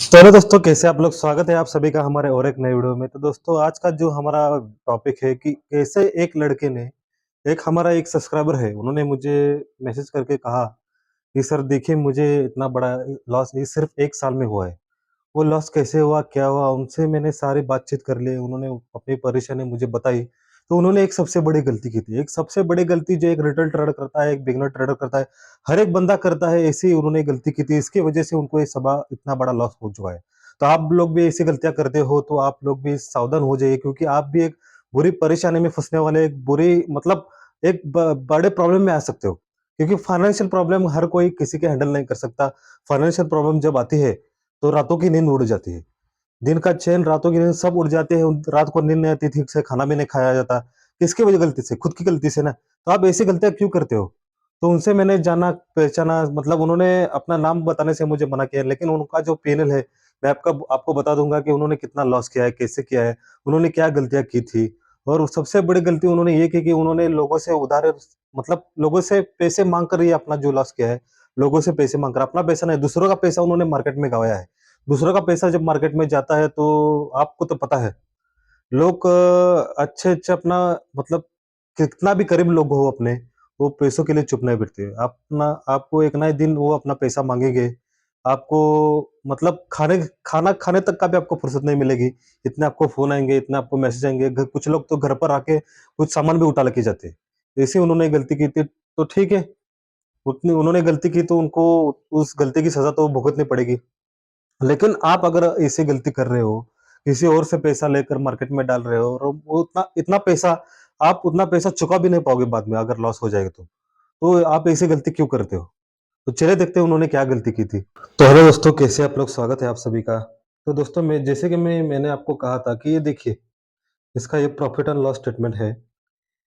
तो हेलो दोस्तों, कैसे आप लोग? स्वागत है आप सभी का हमारे और एक नए वीडियो में। तो दोस्तों, आज का जो हमारा टॉपिक है कि कैसे एक लड़के ने एक हमारा एक सब्सक्राइबर है, उन्होंने मुझे मैसेज करके कहा कि सर देखिए, मुझे इतना बड़ा लॉस ये सिर्फ़ 1 साल में हुआ है। वो लॉस कैसे हुआ, क्या हुआ? उनसे मैंने सारी बातचीत कर ली, उन्होंने अपनी परेशानी मुझे बताई। तो उन्होंने एक सबसे बड़ी गलती की थी, एक सबसे बड़ी गलती जो एक रिटेल ट्रेडर करता है, एक बिगिनर ट्रेडर करता है, हर एक बंदा करता है, ऐसी ही उन्होंने गलती की थी। इसकी वजह से उनको ये सबा इतना बड़ा लॉस हो चुका है। तो आप लोग भी ऐसी गलतियाँ करते हो, तो आप लोग भी सावधान हो जाइए, क्योंकि आप भी एक बुरी परेशानी में फँसने वाले, एक बुरी मतलब एक ब बड़े प्रॉब्लम में आ सकते हो। क्योंकि फाइनेंशियल प्रॉब्लम हर कोई किसी के हैंडल नहीं कर सकता। फाइनेंशियल प्रॉब्लम जब आती है, तो रातों की नींद उड़ जाती है। दिन का चैन, रातों की नींद सब उड़ जाते हैं। रात को नींद नहीं आती, ठीक से खाना भी नहीं खाया जाता। किसकी वजह गलती से? खुद की गलती से ना। तो आप ऐसी गलतियाँ क्यों करते हो? तो उनसे मैंने जाना, पहचाना, मतलब उन्होंने अपना नाम बताने से मुझे मना किया, लेकिन उनका जो पैनल है, मैं आपको बता दूँगा कि उन्होंने कितना लॉस किया है, कैसे किया है, उन्होंने क्या गलतियाँ की थी। और सबसे बड़ी गलती उन्होंने ये की कि उन्होंने लोगों से उधार, मतलब लोगों से पैसे माँग कर ये अपना जो लॉस किया है, लोगों से पैसे माँग कर, अपना पैसा नहीं, दूसरों का पैसा उन्होंने मार्केट में गँवाया है। दूसरों का पैसा जब मार्केट में जाता है, तो आपको तो पता है, लोग अच्छे-अच्छे अपना, मतलब कितना भी करीब लोग हो अपने, वो पैसों के लिए चुप नहीं बैठते। अपना आपको एक ना एक दिन वो अपना पैसा माँगेंगे। आपको मतलब खाना खाने तक का भी आपको फुर्सत नहीं मिलेगी। इतने आपको फ़ोन आएँगे, इतने आपको मैसेज आएँगे। घ कुछ लोग तो घर पर आके कुछ सामान भी उठा लेके जाते हैं। ऐसे उन्होंने गलती की थी, तो ठीक है, उतनी उन्होंने गलती की तो उनको उस गलती की सज़ा तो भुगतनी पड़ेगी। लेकिन आप अगर ऐसी गलती कर रहे हो, किसी और से पैसा लेकर मार्केट में डाल रहे हो, और वो उतना इतना पैसा, आप उतना पैसा चुका भी नहीं पाओगे बाद में अगर लॉस हो जाएगा तो। तो आप ऐसी गलती क्यों करते हो? तो चलिए देखते हैं उन्होंने क्या गलती की थी। तो हेलो दोस्तों, कैसे आप लोग? स्वागत है आप सभी का। तो दोस्तों, जैसे कि मैंने आपको कहा था कि ये देखिए, इसका ये प्रॉफ़िट एंड लॉस स्टेटमेंट है।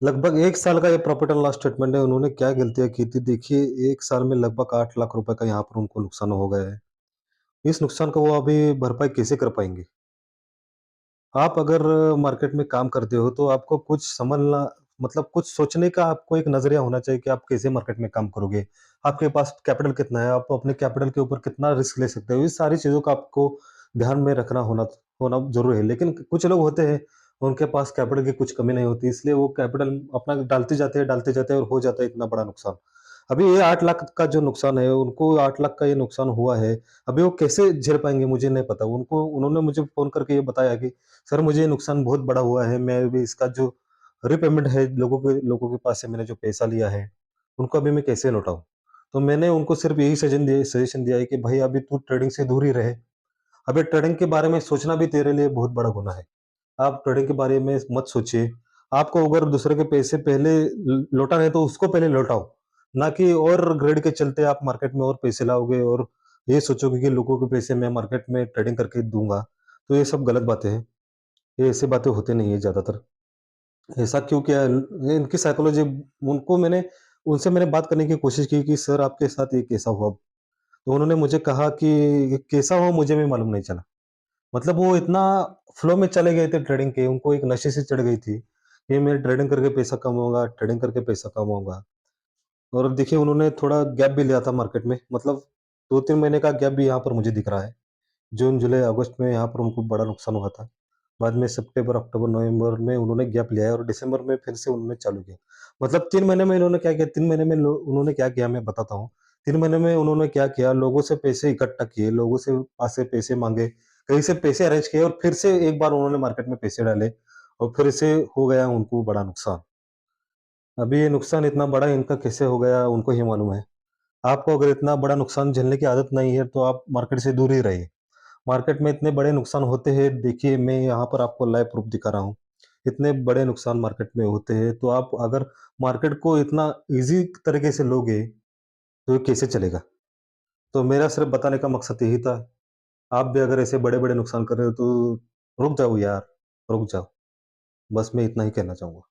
लगभग 1 साल का ये प्रॉफ़िट एंड लॉस स्टेटमेंट है। उन्होंने क्या गलतियाँ की थी, देखिए 1 साल में लगभग 8 लाख रुपए का यहाँ पर उनको नुकसान हो गया है। इस नुकसान को वो अभी भरपाई कैसे कर पाएँगे? आप अगर मार्केट में काम करते हो, तो आपको कुछ समझना, मतलब कुछ सोचने का आपको एक नज़रिया होना चाहिए कि आप कैसे मार्केट में काम करोगे। आपके पास कैपिटल कितना है, आप अपने कैपिटल के ऊपर कितना रिस्क ले सकते हो, इस सारी चीज़ों का आपको ध्यान में रखना होना होना ज़रूरी है। लेकिन कुछ लोग होते हैं, उनके पास कैपिटल की कुछ कमी नहीं होती, इसलिए वो कैपिटल अपना डालते जाते हैं और हो जाता है इतना बड़ा नुकसान। अभी ये 8 लाख का जो नुकसान है, उनको 8 लाख का ये नुकसान हुआ है। अभी वो कैसे झेल पाएँगे मुझे नहीं पता। उन्होंने मुझे फ़ोन करके ये बताया कि सर, मुझे ये नुकसान बहुत बड़ा हुआ है, मैं अभी इसका जो रीपेमेंट है, लोगों के पास से मैंने जो पैसा लिया है, उनको अभी मैं कैसे लौटाऊँ? तो मैंने उनको सिर्फ़ यही सजेशन दिया है कि भाई, अभी तू ट्रेडिंग से दूर ही रहे। अभी ट्रेडिंग के बारे में सोचना भी तेरे लिए बहुत बड़ा गुनाह है। आप ट्रेडिंग के बारे में मत सोचिए। आपको अगर दूसरे के पैसे पहले लौटाने हैं, तो उसको पहले लौटाओ, ना कि और ग्रेड के चलते आप मार्केट में और पैसे लाओगे और ये सोचोगे कि लोगों के पैसे मैं मार्केट में ट्रेडिंग करके दूँगा। तो ये सब गलत बातें हैं। ये ऐसी बातें होती नहीं है ज़्यादातर। ऐसा क्यों किया? ये इनकी साइकोलॉजी, उनको मैंने उनसे मैंने बात करने की कोशिश की कि सर, आपके साथ ये कैसा हुआ? तो उन्होंने मुझे कहा कि ये कैसा हुआ मुझे भी मालूम नहीं चला। मतलब वो इतना फ्लो में चले गए थे ट्रेडिंग के, उनको एक नशे से चढ़ गई थी, कि मैं ट्रेडिंग करके पैसा कमाऊँगा, ट्रेडिंग करके पैसा कमाऊँगा। और अब देखिए, उन्होंने थोड़ा गैप भी लिया था मार्केट में, मतलब 2-3 महीने का गैप भी यहाँ पर मुझे दिख रहा है। जून, जुलाई, अगस्त में यहाँ पर उनको बड़ा नुकसान हुआ था। बाद में सितंबर, अक्टूबर, नवंबर में उन्होंने गैप लिया है और दिसंबर में फिर से उन्होंने चालू किया। मतलब 3 महीने में इन्होंने क्या किया, 3 महीने में उन्होंने क्या किया मैं बताता हूँ। 3 महीने में उन्होंने क्या किया, लोगों से पैसे इकट्ठा किए, लोगों से पास से पैसे माँगे, कहीं से पैसे अरेंज किए और फिर से एक बार उन्होंने मार्केट में पैसे डाले और फिर से हो गया उनको बड़ा नुकसान। अभी ये नुकसान इतना बड़ा इनका कैसे हो गया, उनको ही मालूम है। आपको अगर इतना बड़ा नुकसान झेलने की आदत नहीं है, तो आप मार्केट से दूर ही रहिए। मार्केट में इतने बड़े नुकसान होते हैं, देखिए मैं यहाँ पर आपको लाइव प्रूफ दिखा रहा हूँ। इतने बड़े नुकसान मार्केट में होते हैं, तो आप अगर मार्केट को इतना ईज़ी तरीके से लोगे, तो ये कैसे चलेगा? तो मेरा सिर्फ़ बताने का मकसद यही था। आप भी अगर ऐसे बड़े-बड़े नुकसान कर रहे हो, तो रुक जाओ यार, रुक जाओ। बस मैं इतना ही कहना चाहूँगा।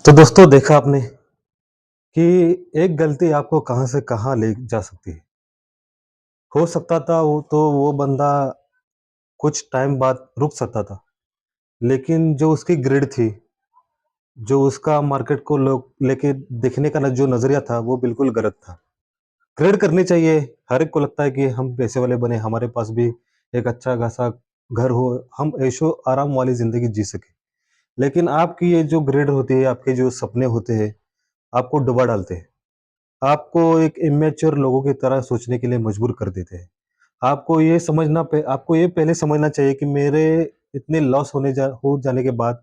तो दोस्तों, देखा आपने कि एक गलती आपको कहाँ से कहाँ ले जा सकती है। हो सकता था वो बंदा कुछ टाइम बाद रुक सकता था, लेकिन जो उसकी ग्रिड थी, जो उसका मार्केट को लोग लेके देखने का जो नज़रिया था, वो बिल्कुल गलत था। ग्रेड करनी चाहिए, हर एक को लगता है कि हम पैसे वाले बने, हमारे पास भी एक अच्छा-खासा घर हो, हम ऐशो-आराम वाली ज़िंदगी जी सकें। लेकिन आपकी ये जो ग्रेड होती है, आपके जो सपने होते हैं, आपको डुबा डालते हैं। आपको एक इमैच्योर लोगों की तरह सोचने के लिए मजबूर कर देते हैं। आपको ये पहले समझना चाहिए कि मेरे इतने लॉस हो जाने के बाद,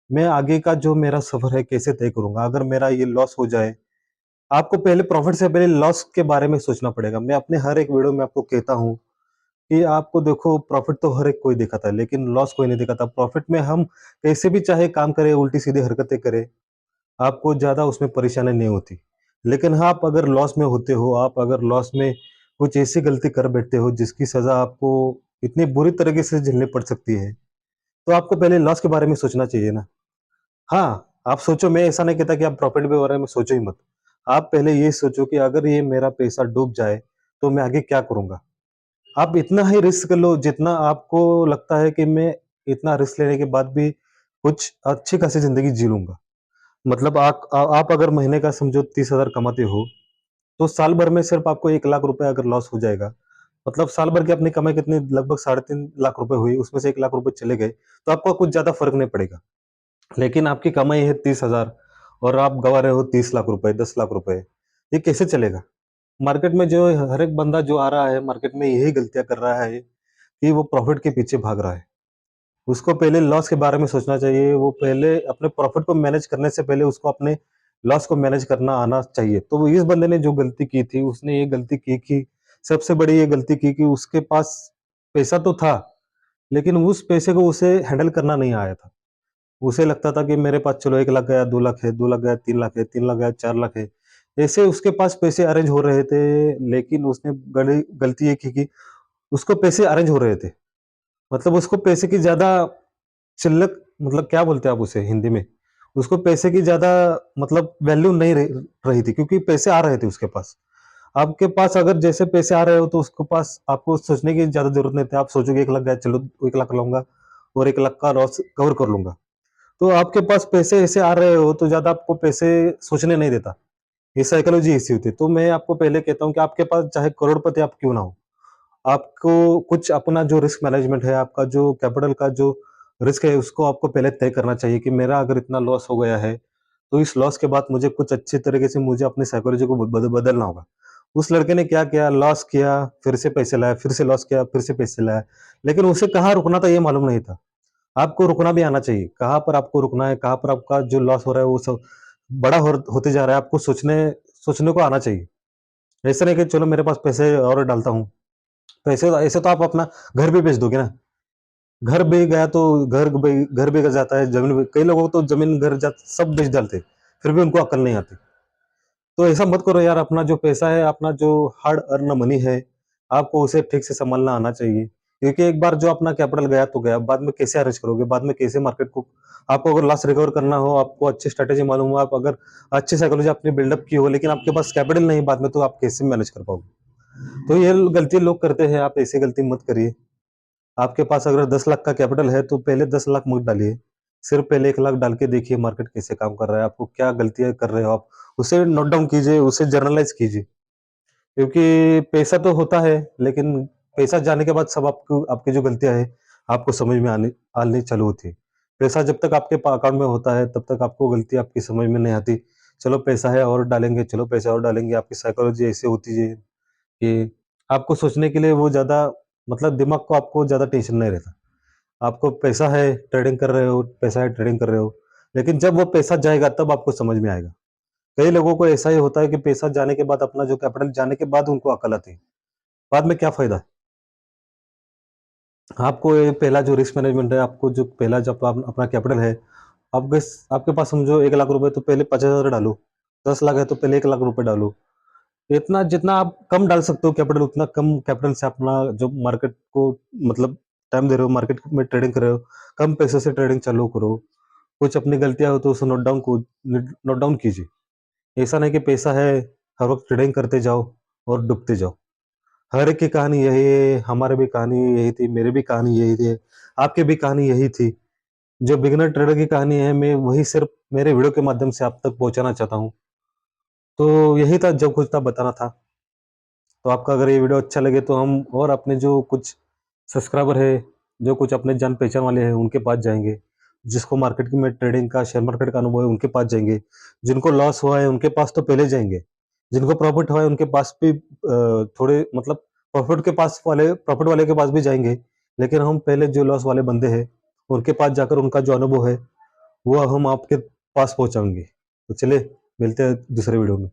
मैं आगे का जो मेरा सफ़र है कैसे तय करूँगा? अगर मेरा ये लॉस हो जाए, आपको पहले प्रॉफ़िट से पहले लॉस के बारे में सोचना पड़ेगा। मैं अपने हर एक वीडियो में आपको कहता हूँ कि आपको देखो प्रॉफ़िट तो हर एक कोई दिखाता है, लेकिन लॉस कोई नहीं दिखाता। प्रॉफ़िट में हम कैसे भी चाहे काम करें, उल्टी-सीधी हरकतें करें, आपको ज़्यादा उसमें परेशानी नहीं होती। लेकिन हाँ, आप अगर लॉस में होते हो, आप अगर लॉस में कुछ ऐसी गलती कर बैठते हो जिसकी सज़ा आपको इतनी बुरी तरीके से झेलनी पड़ सकती है, तो आपको पहले लॉस के बारे में सोचना चाहिए ना। हाँ, आप सोचो, मैं ऐसा नहीं कहता कि आप प्रॉफ़िट के बारे में सोचो ही मत। आप पहले ये सोचो कि अगर ये मेरा पैसा डूब जाए, तो मैं आगे क्या करूँगा? आप इतना ही रिस्क लो जितना आपको लगता है कि मैं इतना रिस्क लेने के बाद भी कुछ अच्छी खासी ज़िंदगी जी लूँगा। मतलब आप अगर महीने का समझो 30,000 कमाते हो, तो साल भर में सिर्फ़ आपको 1 लाख रुपए अगर लॉस हो जाएगा, मतलब साल भर की अपनी कमाई कितनी, लगभग साढ़े 3 लाख रुपए हुई, उसमें से 1 लाख रुपए चले गए, तो आपको कुछ ज़्यादा फ़र्क नहीं पड़ेगा। लेकिन आपकी कमाई है 30,000 और आप गँवा रहे हो 30 लाख रुपए, 10 लाख रुपए, ये कैसे चलेगा? मार्केट में जो हर एक बंदा जो आ रहा है, मार्केट में यही गलतियाँ कर रहा है कि वो प्रॉफ़िट के पीछे भाग रहा है। उसको पहले लॉस के बारे में सोचना चाहिए, वो पहले अपने प्रॉफ़िट को मैनेज करने से पहले उसको अपने लॉस को मैनेज करना आना चाहिए। तो वो इस बंदे ने जो गलती की थी, उसने ये गलती की कि सबसे बड़ी ये गलती की कि उसके पास पैसा तो था, लेकिन उस पैसे को उसे हैंडल करना नहीं आया था। उसे लगता था कि मेरे पास चलो 1 लाख गया, 2 लाख है, 2 लाख गया, 3 लाख है, 3 लाख गया, 4 लाख है। ऐसे उसके पास पैसे अरेंज हो रहे थे, लेकिन उसने गली गलती ये की कि उसको पैसे अरेंज हो रहे थे। मतलब उसको पैसे की ज़्यादा चिल्लक, मतलब क्या बोलते हैं आप उसे हिंदी में? उसको पैसे की ज़्यादा मतलब वैल्यू नहीं रही थी, क्योंकि पैसे आ रहे थे उसके पास। आपके पास अगर जैसे पैसे आ रहे हो तो उसके पास आपको सोचने की ज़्यादा ज़रूरत नहीं थी। आप सोचोगे 1 लाख गया, चलो 1 लाख लाऊँगा और 1 लाख का लॉस कवर कर लूँगा। तो आपके पास पैसे ऐसे आ रहे हो तो ज़्यादा आपको पैसे सोचने नहीं देता। ये साइकोलॉजी ऐसी होती है। तो मैं आपको पहले कहता हूँ कि आपके पास चाहे करोड़पति आप क्यों ना हो, आपको कुछ अपना जो रिस्क मैनेजमेंट है, आपका जो कैपिटल का जो रिस्क है, उसको आपको पहले तय करना चाहिए कि मेरा अगर इतना लॉस हो गया है, तो इस लॉस के बाद मुझे कुछ अच्छे तरीके से मुझे अपनी साइकोलॉजी को बदलना होगा। उस लड़के ने क्या किया, लॉस किया, फिर से पैसे लाया, फिर से लॉस किया, फिर से पैसे लाया, लेकिन उसे कहाँ रुकना था ये मालूम नहीं था। आपको रुकना भी आना चाहिए, कहाँ पर आपको रुकना है, कहाँ पर आपका जो लॉस हो रहा है वो सब बड़ा होते जा रहा है, आपको सोचने को आना चाहिए। ऐसा नहीं कि चलो मेरे पास पैसे और डालता हूँ। पैसे ऐसे तो आप अपना घर भी बेच दोगे ना। घर भी गया तो घर भी जाता है, ज़मीन भी, कई लोगों को तो ज़मीन, घर जा सब बेच डालते हैं, फिर भी उनको अक्ल नहीं आती। तो ऐसा मत करो यार, अपना जो पैसा है, अपना जो हार्ड अर्न मनी है, आपको उसे ठीक से सँभालना आना चाहिए। क्योंकि एक बार जो अपना कैपिटल गया तो गया, बाद में कैसे अरेंज करोगे? बाद में कैसे मार्केट को, आपको अगर लॉस रिकवर करना हो, आपको अच्छी स्ट्रैटेजी मालूम हो, आप अगर अच्छी साइकोलॉजी आपने बिल्डअप की हो, लेकिन आपके पास कैपिटल नहीं है बाद में, तो आप कैसे मैनेज कर पाओगे? तो ये गलती लोग करते हैं, आप ऐसी गलती मत करिए। आपके पास अगर 10 लाख का कैपिटल है, तो पहले 10 लाख मत डालिए। सिर्फ़ पहले 1 लाख डाल के देखिए मार्केट कैसे काम कर रहा है, आपको क्या गलतियाँ कर रहे हो आप, उसे नोट डाउन कीजिए, उसे जर्नलाइज़ कीजिए। क्योंकि पैसा तो होता है, लेकिन पैसा जाने के बाद सब आपको, आपकी जो गलतियाँ हैं, आपको समझ में आनी चालू होती है। पैसा जब तक आपके अकाउंट में होता है, तब तक आपको गलती आपकी समझ में नहीं आती। चलो पैसा है और डालेंगे, चलो पैसा और डालेंगे, आपकी साइकोलॉजी ऐसी होती है कि आपको सोचने के लिए वो ज़्यादा, मतलब दिमाग को आपको ज़्यादा टेंशन नहीं रहता। आपको पैसा है, ट्रेडिंग कर रहे हो, पैसा है, ट्रेडिंग कर रहे हो, लेकिन जब वो पैसा जाएगा तब आपको समझ में आएगा। कई लोगों को ऐसा ही होता है कि पैसा जाने के बाद, अपना जो कैपिटल जाने के बाद उनको अकल आती है। बाद में क्या फ़ायदा? आपको ये पहला जो रिस्क मैनेजमेंट है, आपको जो पहला जब आप अपना कैपिटल है, आपके पास समझो 1 लाख रुपए, तो पहले 50,000 डालो। 10 लाख है तो पहले 1 लाख रुपए डालो। इतना जितना आप कम डाल सकते हो कैपिटल, उतना कम कैपिटल से अपना जो मार्केट को, मतलब टाइम दे रहे हो, मार्केट में ट्रेडिंग कर रहे हो, कम पैसे से ट्रेडिंग चालू करो। कुछ अपनी गलतियाँ हो तो उसे नोट डाउन कीजिए। ऐसा नहीं कि पैसा है, हर वक़्त ट्रेडिंग करते जाओ और डूबते जाओ। हर एक की कहानी यही है, हमारी भी कहानी यही थी, मेरी भी कहानी यही थी, आपकी भी कहानी यही थी। जो बिगिनर ट्रेडर की कहानी है, मैं वही सिर्फ़ मेरे वीडियो के माध्यम से आप तक पहुँचाना चाहता हूँ। तो यही था, जो कुछ था बताना था। तो आपका अगर ये वीडियो अच्छा लगे तो हम और अपने जो कुछ सब्सक्राइबर है, जो कुछ अपने जान पहचान वाले हैं उनके पास जाएँगे। जिसको मार्केट में ट्रेडिंग का, शेयर मार्केट का अनुभव है उनके पास जाएँगे। जिनको लॉस हुआ है उनके पास तो पहले जाएँगे। जिनको प्रॉफ़िट हुआ है उनके पास भी थोड़े मतलब प्रॉफ़िट वाले के पास भी जाएँगे। लेकिन हम पहले जो लॉस वाले बंदे हैं, उनके पास जाकर उनका जो अनुभव है, वो हम आपके पास पहुँचाएँगे। तो चलिए मिलते हैं दूसरे वीडियो में।